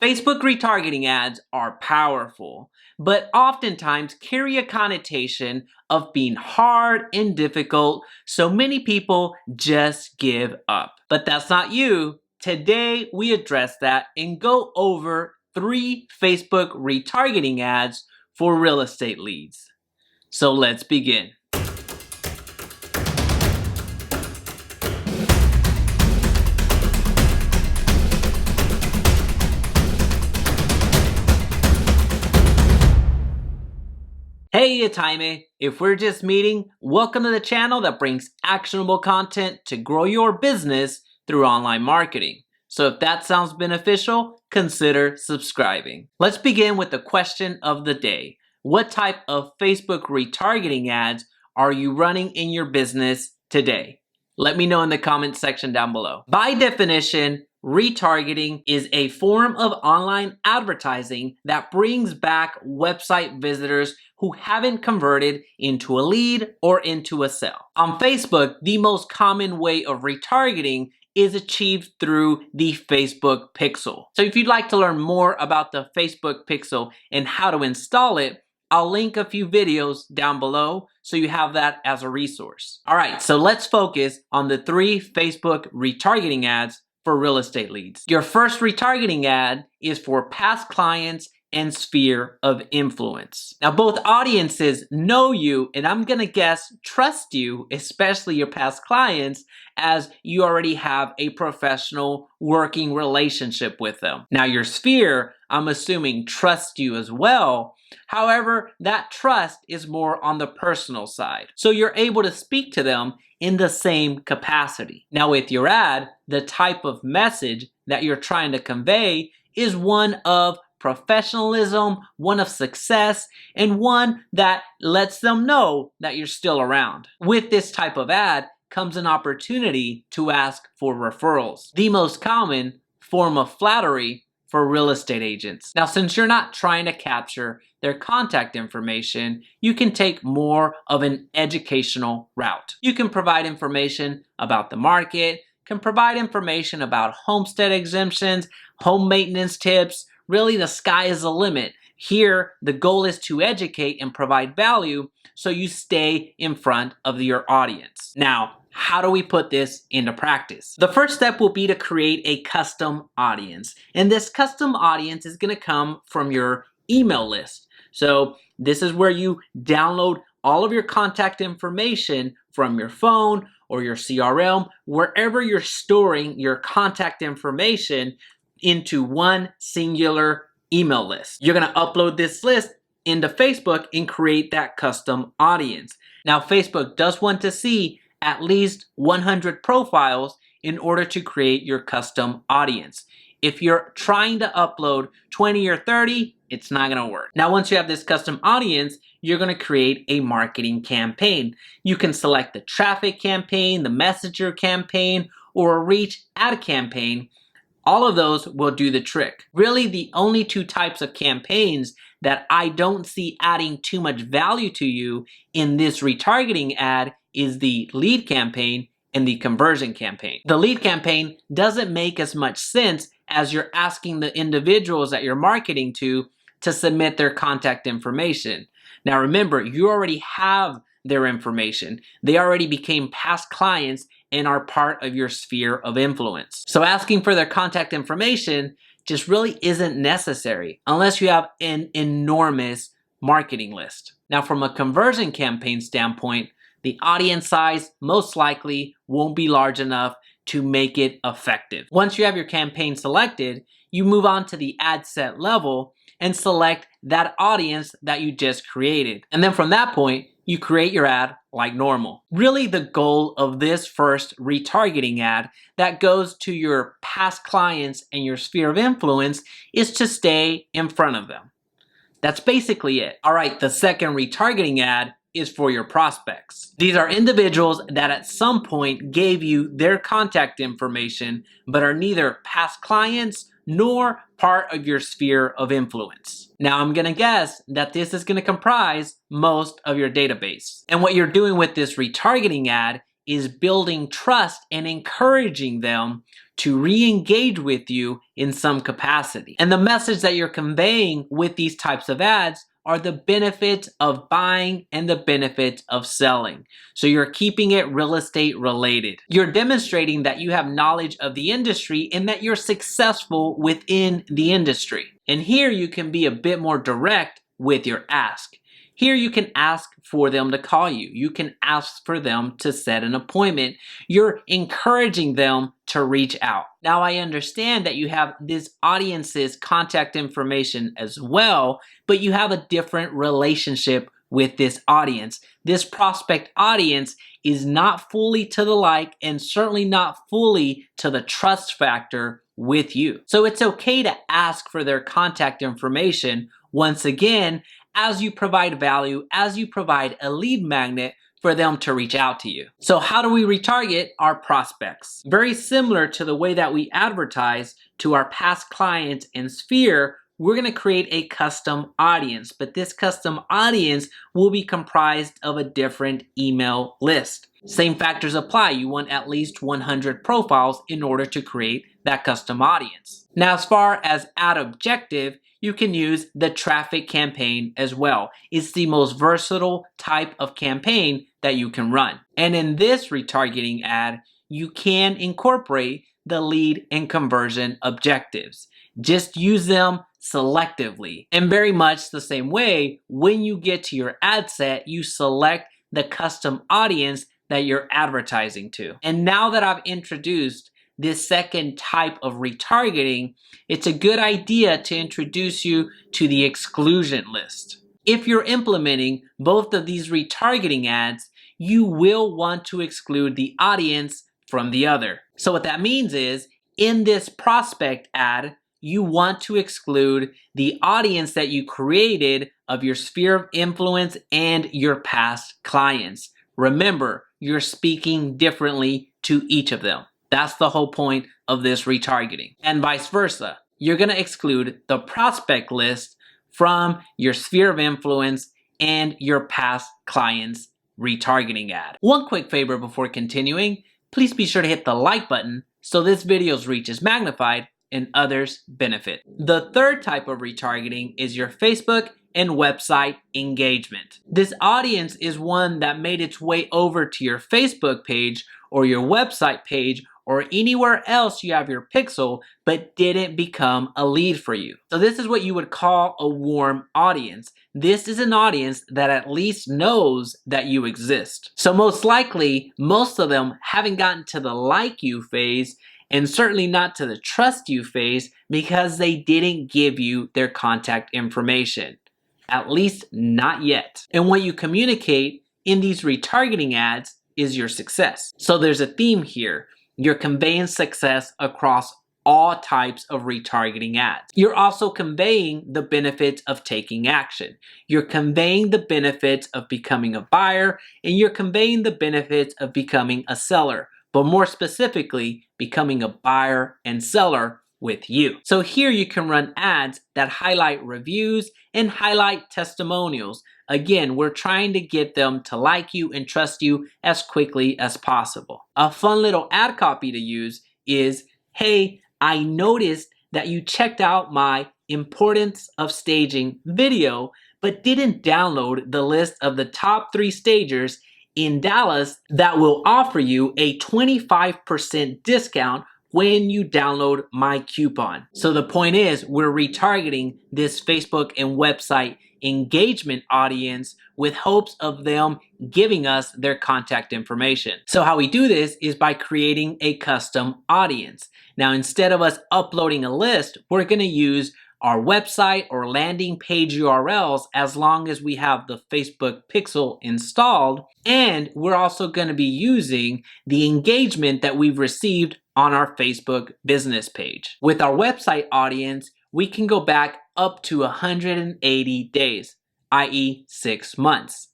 Facebook retargeting ads are powerful, but oftentimes carry a connotation of being hard and difficult, so many people just give up. But that's not you. Today, we address that and go over 3 Facebook retargeting ads for real estate leads. So let's begin. Hey, it's Jaime. If we're just meeting, welcome to the channel that brings actionable content to grow your business through online marketing. So if that sounds beneficial, consider subscribing. Let's begin with the question of the day. What type of Facebook retargeting ads are you running in your business today? Let me know in the comments section down below. By definition, retargeting is a form of online advertising that brings back website visitors who haven't converted into a lead or into a sale. On Facebook, the most common way of retargeting is achieved through the Facebook Pixel. So if you'd like to learn more about the Facebook Pixel and how to install it, I'll link a few videos down below so you have that as a resource. All right, so let's focus on the 3 Facebook retargeting ads for real estate leads. Your first retargeting ad is for past clients and sphere of influence. Now, both audiences know you, and I'm gonna guess trust you, especially your past clients, as you already have a professional working relationship with them. Now, your sphere, I'm assuming, trusts you as well. However, that trust is more on the personal side. So you're able to speak to them in the same capacity. Now, with your ad, the type of message that you're trying to convey is one of professionalism, one of success, and one that lets them know that you're still around. With this type of ad comes an opportunity to ask for referrals, the most common form of flattery for real estate agents. Now, since you're not trying to capture their contact information, you can take more of an educational route. You can provide information about the market, can provide information about homestead exemptions, home maintenance tips. Really, the sky is the limit. Here, the goal is to educate and provide value so you stay in front of your audience. Now, how do we put this into practice? The first step will be to create a custom audience. And this custom audience is gonna come from your email list. So this is where you download all of your contact information from your phone or your CRM, wherever you're storing your contact information into one singular email list. You're gonna upload this list into Facebook and create that custom audience. Now, Facebook does want to see at least 100 profiles in order to create your custom audience. If you're trying to upload 20 or 30, it's not gonna work. Now, once you have this custom audience, you're gonna create a marketing campaign. You can select the traffic campaign, the messenger campaign, or a reach ad campaign. All of those will do the trick. Really, the only 2 types of campaigns that I don't see adding too much value to you in this retargeting ad is the lead campaign and the conversion campaign. The lead campaign doesn't make as much sense as you're asking the individuals that you're marketing to submit their contact information. Now remember, you already have their information. They already became past clients and are part of your sphere of influence. So asking for their contact information just really isn't necessary unless you have an enormous marketing list. Now, from a conversion campaign standpoint, the audience size most likely won't be large enough to make it effective. Once you have your campaign selected, you move on to the ad set level and select that audience that you just created. And then from that point, you create your ad like normal. Really, the goal of this first retargeting ad that goes to your past clients and your sphere of influence is to stay in front of them. That's basically it. All right, the second retargeting ad is for your prospects. These are individuals that at some point gave you their contact information, but are neither past clients nor part of your sphere of influence. Now, I'm gonna guess that this is gonna comprise most of your database. And what you're doing with this retargeting ad is building trust and encouraging them to re-engage with you in some capacity. And the message that you're conveying with these types of ads are the benefits of buying and the benefits of selling. So you're keeping it real estate related. You're demonstrating that you have knowledge of the industry and that you're successful within the industry. And here you can be a bit more direct with your ask. Here you can ask for them to call you. You can ask for them to set an appointment. You're encouraging them to reach out. Now I understand that you have this audience's contact information as well, but you have a different relationship with this audience. This prospect audience is not fully to the like and certainly not fully to the trust factor with you. So it's okay to ask for their contact information once again, as you provide value, as you provide a lead magnet for them to reach out to you. So how do we retarget our prospects? Very similar to the way that we advertise to our past clients in Sphere, we're gonna create a custom audience, but this custom audience will be comprised of a different email list. Same factors apply. You want at least 100 profiles in order to create that custom audience. Now, as far as ad objective, you can use the traffic campaign as well. It's the most versatile type of campaign that you can run. And in this retargeting ad, you can incorporate the lead and conversion objectives. Just use them selectively. And very much the same way, when you get to your ad set, you select the custom audience that you're advertising to. And now that I've introduced this second type of retargeting, it's a good idea to introduce you to the exclusion list. If you're implementing both of these retargeting ads, you will want to exclude the audience from the other. So what that means is, in this prospect ad, you want to exclude the audience that you created of your sphere of influence and your past clients. Remember, you're speaking differently to each of them. That's the whole point of this retargeting. And vice versa. You're gonna exclude the prospect list from your sphere of influence and your past clients' retargeting ad. One quick favor before continuing, please be sure to hit the like button so this video's reach is magnified and others benefit. The third type of retargeting is your Facebook and website engagement. This audience is one that made its way over to your Facebook page or your website page or anywhere else you have your pixel, but didn't become a lead for you. So this is what you would call a warm audience. This is an audience that at least knows that you exist. So most likely, most of them haven't gotten to the like you phase and certainly not to the trust you phase because they didn't give you their contact information. At least not yet. And what you communicate in these retargeting ads is your success. So there's a theme here. You're conveying success across all types of retargeting ads. You're also conveying the benefits of taking action. You're conveying the benefits of becoming a buyer, and you're conveying the benefits of becoming a seller, but more specifically, becoming a buyer and seller with you. So here you can run ads that highlight reviews and highlight testimonials. Again, we're trying to get them to like you and trust you as quickly as possible. A fun little ad copy to use is, hey, I noticed that you checked out my importance of staging video, but didn't download the list of the top 3 stagers in Dallas that will offer you a 25% discount when you download my coupon. So the point is, we're retargeting this Facebook and website engagement audience with hopes of them giving us their contact information. So how we do this is by creating a custom audience. Now, instead of us uploading a list, we're gonna use our website or landing page URLs as long as we have the Facebook pixel installed. And we're also gonna be using the engagement that we've received on our Facebook business page. With our website audience, we can go back up to 180 days, i.e. 6 months.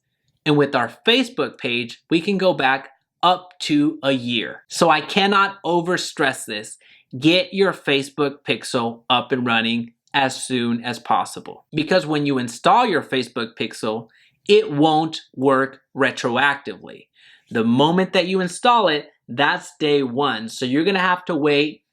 And with our Facebook page, we can go back up to a year. So I cannot overstress this. Get your Facebook pixel up and running as soon as possible. Because when you install your Facebook pixel, it won't work retroactively. The moment that you install it, that's day one. So you're gonna have to wait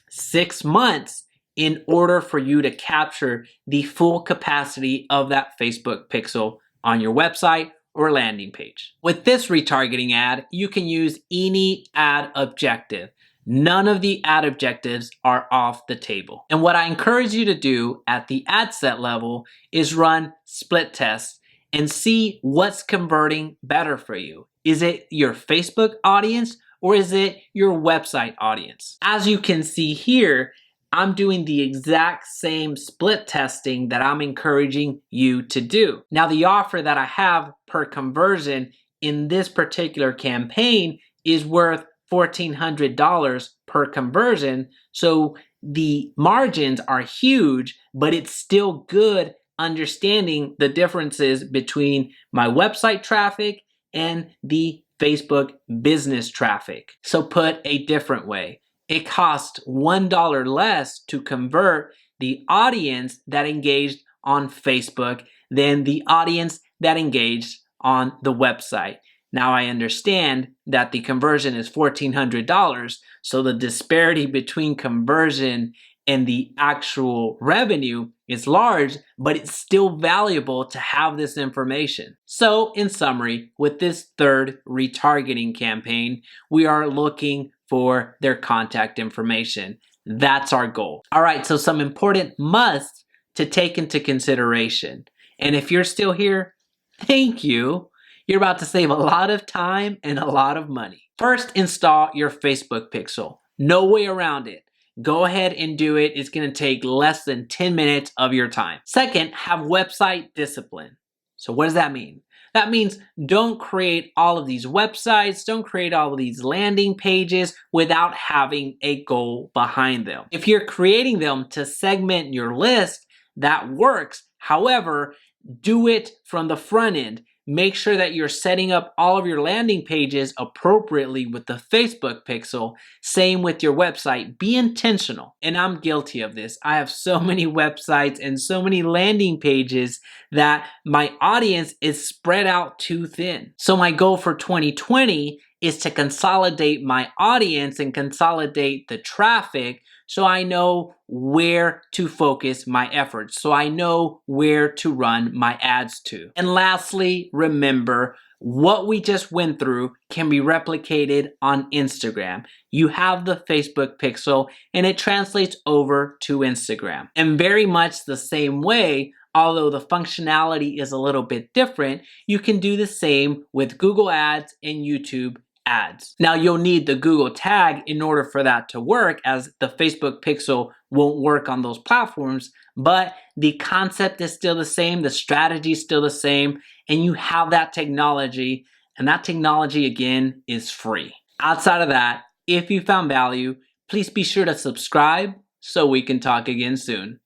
6 months in order for you to capture the full capacity of that Facebook pixel on your website or landing page. With this retargeting ad, you can use any ad objective. None of the ad objectives are off the table. And what I encourage you to do at the ad set level is run split tests and see what's converting better for you. Is it your Facebook audience or is it your website audience? As you can see here, I'm doing the exact same split testing that I'm encouraging you to do. Now, the offer that I have per conversion in this particular campaign is worth $1,400 per conversion. So the margins are huge, but it's still good understanding the differences between my website traffic and the Facebook business traffic. So put a different way, it cost $1 less to convert the audience that engaged on Facebook than the audience that engaged on the website. Now I understand that the conversion is $1,400, so the disparity between conversion and the actual revenue is large, but it's still valuable to have this information. So in summary, with this third retargeting campaign, we are looking for their contact information. That's our goal. All right, so some important musts to take into consideration. And if you're still here, thank you. You're about to save a lot of time and a lot of money. First, install your Facebook pixel. No way around it. Go ahead and do it. It's going to take less than 10 minutes of your time. Second, have website discipline. So what does that mean? That means don't create all of these websites, don't create all of these landing pages without having a goal behind them. If you're creating them to segment your list, that works. However, do it from the front end. Make sure that you're setting up all of your landing pages appropriately with the Facebook pixel. Same with your website. Be intentional. And I'm guilty of this. I have so many websites and so many landing pages that my audience is spread out too thin. So my goal for 2020 is to consolidate my audience and consolidate the traffic so I know where to focus my efforts, so I know where to run my ads to. And lastly, remember, what we just went through can be replicated on Instagram. You have the Facebook pixel and it translates over to Instagram. And very much the same way, although the functionality is a little bit different, you can do the same with Google Ads and YouTube ads. Now you'll need the Google tag in order for that to work, as the Facebook pixel won't work on those platforms, but the concept is still the same, the strategy is still the same, and you have that technology, and that technology again is free. Outside of that, if you found value, please be sure to subscribe so we can talk again soon.